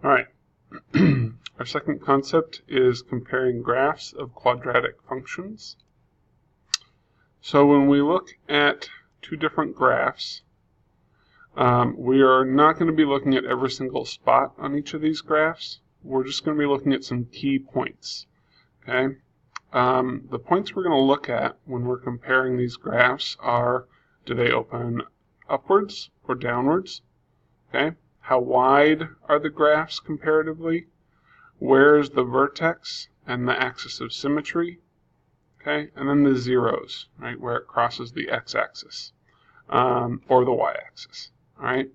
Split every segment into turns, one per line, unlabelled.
All right. Our second concept is comparing graphs of quadratic functions. So when we look at two different graphs, we are not going to be looking at every single spot on each of these graphs. We're just going to be looking at some key points. Okay. The points we're going to look at when we're comparing these graphs are, do they open upwards or downwards? Okay. How wide are the graphs comparatively? Where is the vertex and the axis of symmetry? Okay, and then the zeros, right, where it crosses the x-axis or the y-axis. All right.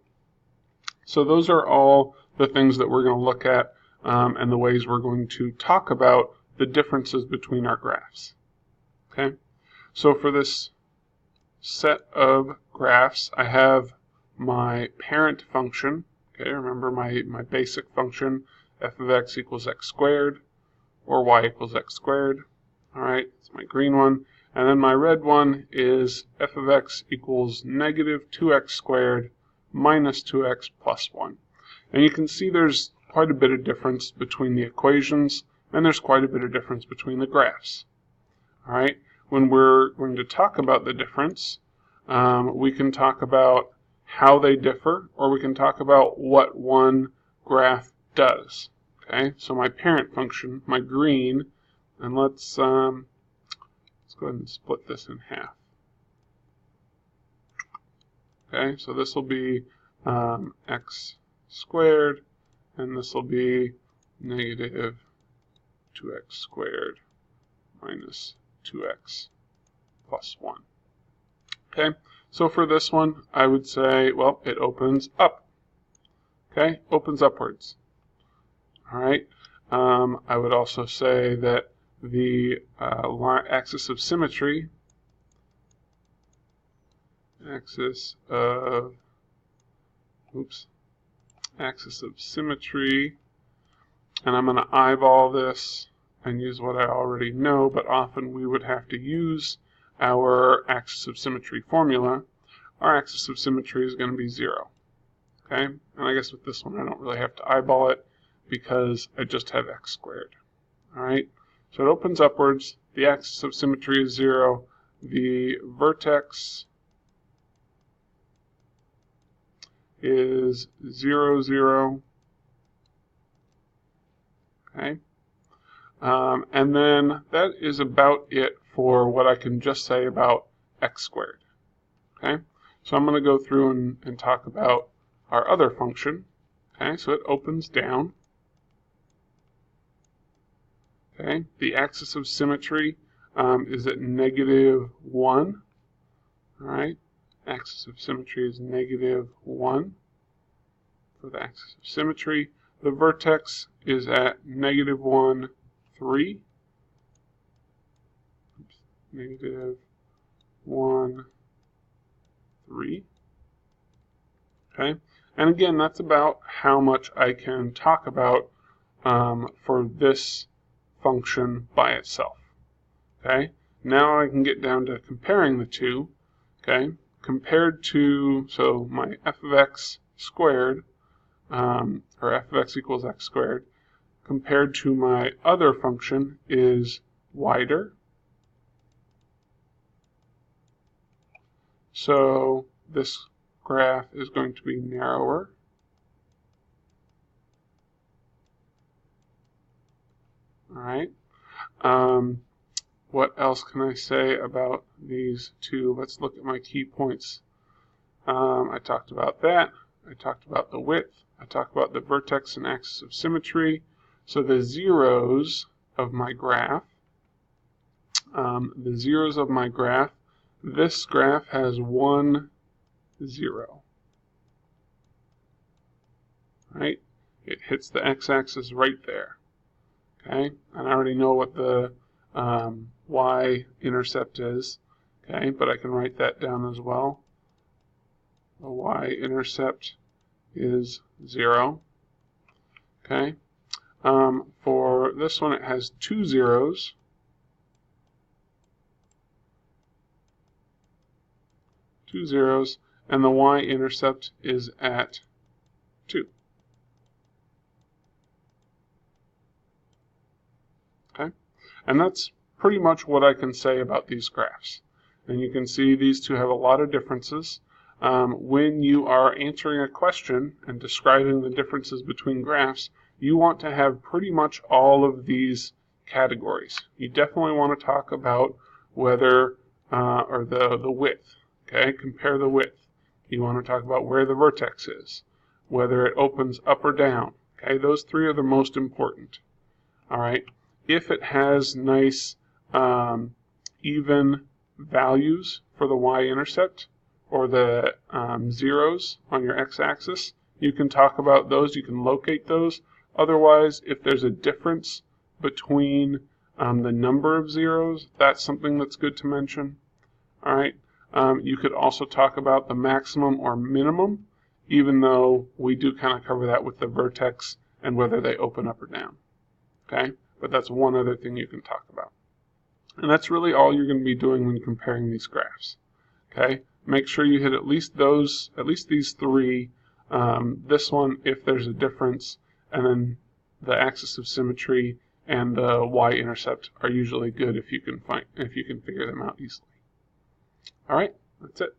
So those are all the things that we're going to look at and the ways we're going to talk about the differences between our graphs. Okay. So for this set of graphs, I have my parent function. Okay, remember my basic function, f of x equals x squared, or y equals x squared. All right, it's my green one. And then my red one is f of x equals negative 2x squared minus 2x plus 1. And you can see there's quite a bit of difference between the equations, and there's quite a bit of difference between the graphs. All right, when we're going to talk about the difference, we can talk about how they differ, or we can talk about what one graph does. Okay, so my parent function, my green, and let's go ahead and split this in half. Okay, so this will be x squared, and this will be negative 2x squared minus 2x plus 1. Okay, so for this one, I would say, well, it opens up. Okay, opens upwards. All right, I would also say that the axis of symmetry, axis of symmetry, and I'm going to eyeball this and use what I already know, but often we would have to use our axis of symmetry formula. Our axis of symmetry is going to be 0. Okay, and I guess with this one I don't really have to eyeball it because I just have x squared. All right, so it opens upwards. The axis of symmetry is 0. The vertex is 0, 0. Okay, and then that is about it for what I can just say about x squared. Okay, so I'm going to go through and talk about our other function. Okay, so it opens down. Okay, the axis of symmetry is at negative 1. All right, axis of symmetry is negative 1 for the axis of symmetry. The vertex is at negative 1, 3. Negative 1, 3. Okay, and again, that's about how much I can talk about for this function by itself. Okay, now I can get down to comparing the two. Okay, compared to, so my f of x squared, or f of x equals x squared, compared to my other function is wider. So this graph is going to be narrower. All right. What else can I say about these two? Let's look at my key points. I talked about that. I talked about the width. I talked about the vertex and axis of symmetry. So the zeros of my graph, this graph has 1, 0. Right? It hits the x-axis right there. Okay, and I already know what the y-intercept is. Okay, but I can write that down as well. The y-intercept is 0. Okay, for this one it has 2 zeros. And the y-intercept is at 2. And that's pretty much what I can say about these graphs. And you can see these two have a lot of differences. When you are answering a question and describing the differences between graphs, you want to have pretty much all of these categories. You definitely want to talk about whether, or the width, okay? Compare the width. You want to talk about where the vertex is, whether it opens up or down, okay? Those three are the most important, all right? If it has nice even values for the y-intercept or the zeros on your x-axis, you can talk about those, you can locate those. Otherwise, if there's a difference between the number of zeros, that's something that's good to mention. All right. You could also talk about the maximum or minimum, even though we do kind of cover that with the vertex and whether they open up or down. Okay. But that's one other thing you can talk about. And that's really all you're going to be doing when comparing these graphs. Okay. Make sure you hit at least these three. This one, if there's a difference, and then the axis of symmetry and the y-intercept are usually good if you can figure them out easily. All right, that's it.